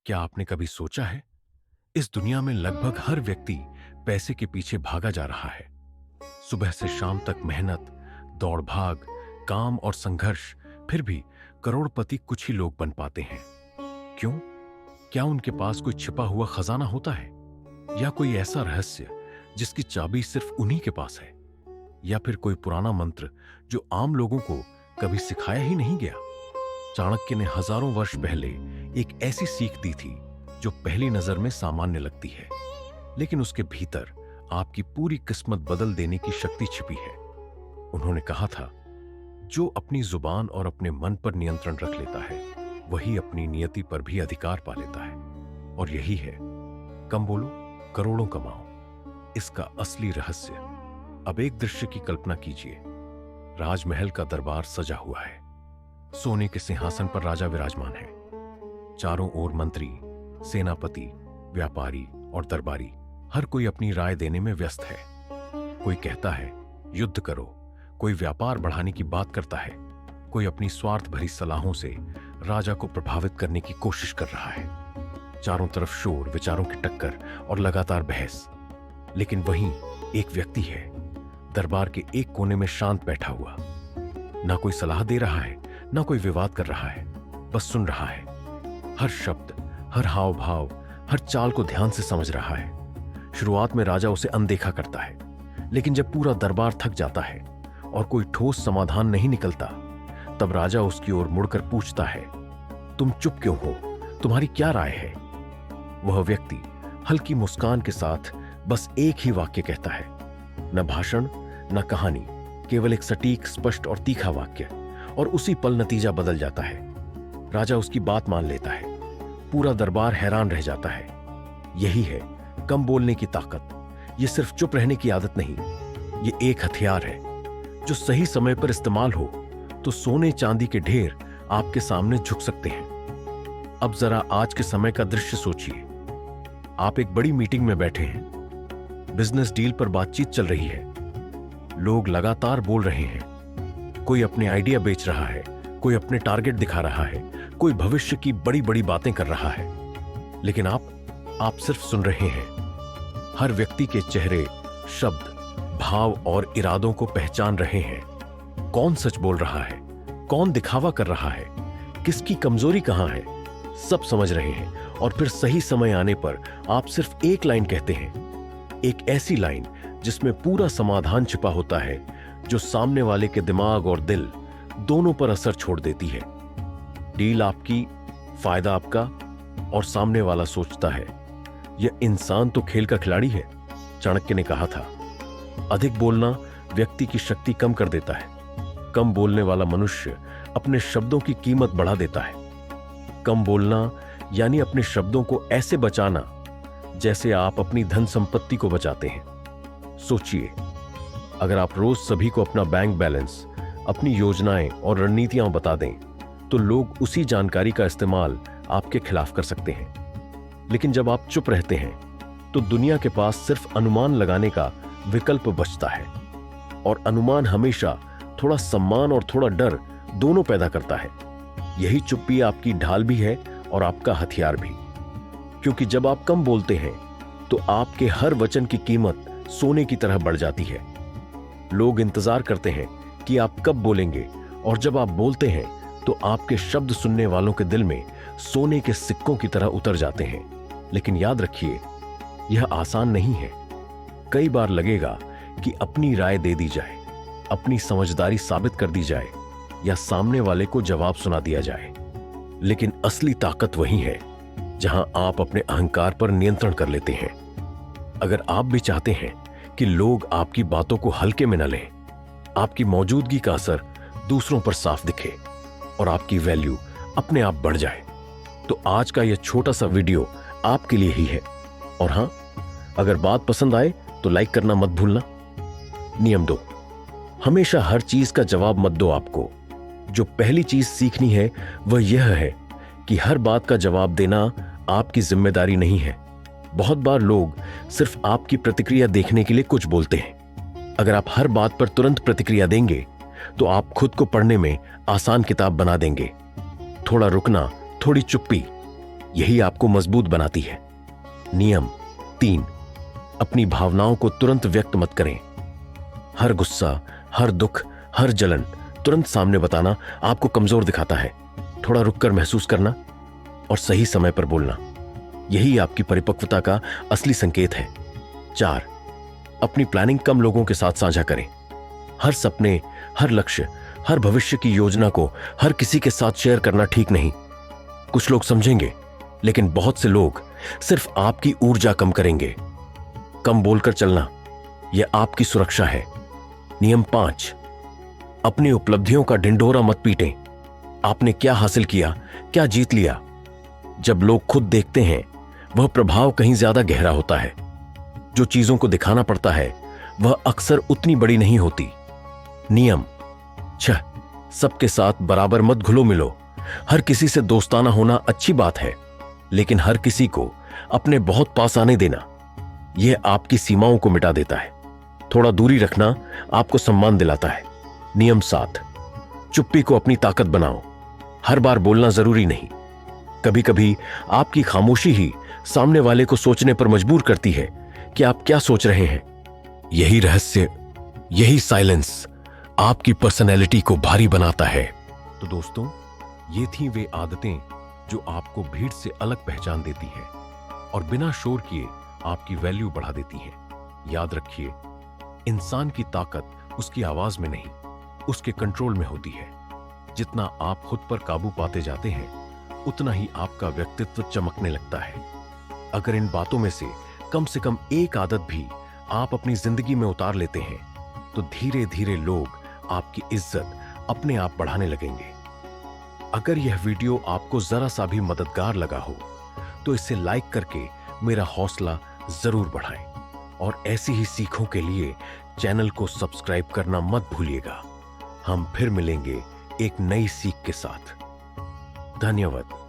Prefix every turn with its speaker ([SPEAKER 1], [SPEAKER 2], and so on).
[SPEAKER 1] क्या आपने कभी सोचा है, इस दुनिया में लगभग हर व्यक्ति पैसे के पीछे भागा जा रहा है। सुबह से शाम तक मेहनत, दौड़ भाग, काम और संघर्ष, फिर भी करोड़पति कुछ ही लोग बन पाते हैं। क्यों? क्या उनके पास कोई छिपा हुआ खजाना होता है, या कोई ऐसा रहस्य जिसकी चाबी सिर्फ उन्हीं के पास है, या फिर कोई पुराना मंत्र जो आम लोगों को कभी सिखाया ही नहीं गया? चाणक्य ने हजारों वर्ष पहले एक ऐसी सीख दी थी जो पहली नजर में सामान्य लगती है, लेकिन उसके भीतर आपकी पूरी किस्मत बदल देने की शक्ति छिपी है। उन्होंने कहा था, जो अपनी जुबान और अपने मन पर नियंत्रण रख लेता है वही अपनी नियति पर भी अधिकार पा लेता है। और यही है, कम बोलो, करोड़ों कमाओ। इसका असली रहस्य। अब एक दृश्य की कल्पना कीजिए। राजमहल का दरबार सजा हुआ है। सोने के सिंहासन पर राजा विराजमान है। चारों ओर मंत्री, सेनापति, व्यापारी और दरबारी, हर कोई अपनी राय देने में व्यस्त है। कोई कहता है युद्ध करो, कोई व्यापार बढ़ाने की बात करता है, कोई अपनी स्वार्थ भरी सलाहों से राजा को प्रभावित करने की कोशिश कर रहा है। चारों तरफ शोर, विचारों की टक्कर और लगातार बहस। लेकिन वहीं एक व्यक्ति है, दरबार के एक कोने में शांत बैठा हुआ। ना कोई सलाह दे रहा है, ना कोई विवाद कर रहा है, बस सुन रहा है। हर शब्द, हर हाव भाव, हर चाल को ध्यान से समझ रहा है। शुरुआत में राजा उसे अनदेखा करता है, लेकिन जब पूरा दरबार थक जाता है और कोई ठोस समाधान नहीं निकलता, तब राजा उसकी ओर मुड़कर पूछता है, तुम चुप क्यों हो? तुम्हारी क्या राय है? वह व्यक्ति हल्की मुस्कान के साथ बस एक ही वाक्य कहता है, न भाषण, न कहानी, केवल एक सटीक, स्पष्ट और तीखा वाक्य। और उसी पल नतीजा बदल जाता है। राजा उसकी बात मान लेता है। पूरा दरबार हैरान रह जाता है। यही है कम बोलने की ताकत। ये सिर्फ चुप रहने की आदत नहीं, ये एक हथियार है जो सही समय पर इस्तेमाल हो तो सोने चांदी के ढेर आपके सामने झुक सकते हैं। अब जरा आज के समय का दृश्य सोचिए। आप एक बड़ी मीटिंग में बैठे हैं। बिजनेस डील पर बातचीत चल रही है। लोग लगातार बोल रहे हैं। कोई अपने आइडिया बेच रहा है, कोई अपने टारगेट दिखा रहा है, कोई भविष्य की बड़ी बड़ी बातें कर रहा है। लेकिन आप सिर्फ सुन रहे हैं। हर व्यक्ति के चेहरे, शब्द, भाव और इरादों को पहचान रहे हैं। कौन सच बोल रहा है, कौन दिखावा कर रहा है, किसकी कमजोरी कहां है, सब समझ रहे हैं। और फिर सही समय आने पर आप सिर्फ एक लाइन कहते हैं, एक ऐसी लाइन जिसमें पूरा समाधान छिपा होता है, जो सामने वाले के दिमाग और दिल दोनों पर असर छोड़ देती है। डील आपकी, फायदा आपका, और सामने वाला सोचता है, यह इंसान तो खेल का खिलाड़ी है। चाणक्य ने कहा था, अधिक बोलना व्यक्ति की शक्ति कम कर देता है। कम बोलने वाला मनुष्य अपने शब्दों की कीमत बढ़ा देता है। कम बोलना यानी अपने शब्दों को ऐसे बचाना जैसे आप अपनी धन संपत्ति को बचाते हैं। सोचिए, अगर आप रोज सभी को अपना बैंक बैलेंस, अपनी योजनाएं और रणनीतियां बता दें, तो लोग उसी जानकारी का इस्तेमाल आपके खिलाफ कर सकते हैं। लेकिन जब आप चुप रहते हैं, तो दुनिया के पास सिर्फ अनुमान लगाने का विकल्प बचता है। और अनुमान हमेशा थोड़ा सम्मान और थोड़ा डर दोनों पैदा करता है। यही चुप्पी आपकी ढाल भी है और आपका हथियार भी। क्योंकि जब आप कम बोलते हैं, तो आपके हर वचन की कीमत सोने की तरह बढ़ जाती है। लोग इंतजार करते हैं कि आप कब बोलेंगे, और जब आप बोलते हैं तो आपके शब्द सुनने वालों के दिल में सोने के सिक्कों की तरह उतर जाते हैं। लेकिन याद रखिए, यह आसान नहीं है। कई बार लगेगा कि अपनी राय दे दी जाए, अपनी समझदारी साबित कर दी जाए, या सामने वाले को जवाब सुना दिया जाए। लेकिन असली ताकत वही है जहां आप अपने अहंकार पर नियंत्रण कर लेते हैं। अगर आप भी चाहते हैं कि लोग आपकी बातों को हल्के में न लें, आपकी मौजूदगी का असर दूसरों पर साफ दिखे और आपकी वैल्यू अपने आप बढ़ जाए, तो आज का यह छोटा सा वीडियो आपके लिए ही है। और हां, अगर बात पसंद आए तो लाइक करना मत भूलना। नियम 2, हमेशा हर चीज का जवाब मत दो। आपको जो पहली चीज सीखनी है वह यह है कि हर बात का जवाब देना आपकी जिम्मेदारी नहीं है। बहुत बार लोग सिर्फ आपकी प्रतिक्रिया देखने के लिए कुछ बोलते हैं। अगर आप हर बात पर तुरंत प्रतिक्रिया देंगे, तो आप खुद को पढ़ने में आसान किताब बना देंगे। थोड़ा रुकना, थोड़ी चुप्पी, यही आपको मजबूत बनाती है। नियम 3, अपनी भावनाओं को तुरंत व्यक्त मत करें। हर गुस्सा, हर दुख, हर जलन तुरंत सामने बताना आपको कमजोर दिखाता है। थोड़ा रुककर महसूस करना और सही समय पर बोलना, यही आपकी परिपक्वता का असली संकेत है। 4, अपनी प्लानिंग कम लोगों के साथ साझा करें। हर सपने, हर लक्ष्य, हर भविष्य की योजना को हर किसी के साथ शेयर करना ठीक नहीं। कुछ लोग समझेंगे, लेकिन बहुत से लोग सिर्फ आपकी ऊर्जा कम करेंगे। कम बोलकर चलना, यह आपकी सुरक्षा है। नियम 5, अपनी उपलब्धियों का ढिंढोरा मत पीटें। आपने क्या हासिल किया, क्या जीत लिया, जब लोग खुद देखते हैं वह प्रभाव कहीं ज्यादा गहरा होता है। जो चीजों को दिखाना पड़ता है वह अक्सर उतनी बड़ी नहीं होती। नियम 6, सबके साथ बराबर मत घुलो मिलो। हर किसी से दोस्ताना होना अच्छी बात है, लेकिन हर किसी को अपने बहुत पास आने देना, यह आपकी सीमाओं को मिटा देता है। थोड़ा दूरी रखना आपको सम्मान दिलाता है। नियम 7, चुप्पी को अपनी ताकत बनाओ। हर बार बोलना जरूरी नहीं। कभी कभी आपकी खामोशी ही सामने वाले को सोचने पर मजबूर करती है कि आप क्या सोच रहे हैं। यही रहस्य, यही साइलेंस आपकी पर्सनैलिटी को भारी बनाता है। तो दोस्तों, ये थी वे आदतें जो आपको भीड़ से अलग पहचान देती हैं और बिना शोर किए आपकी वैल्यू बढ़ा देती हैं। याद रखिए, इंसान की ताकत उसकी आवाज में नहीं, उसके कंट्रोल में होती है। जितना आप खुद पर काबू पाते जाते हैं, उतना ही आपका व्यक्तित्व चमकने लगता है। अगर इन बातों में से कम एक आदत भी आप अपनी जिंदगी में उतार लेते हैं, तो धीरे धीरे लोग आपकी इज्जत अपने आप बढ़ाने लगेंगे। अगर यह वीडियो आपको जरा सा भी मददगार लगा हो, तो इसे लाइक करके मेरा हौसला जरूर बढ़ाएं और ऐसी ही सीखों के लिए चैनल को सब्सक्राइब करना मत भूलिएगा। हम फिर मिलेंगे एक नई सीख के साथ। धन्यवाद।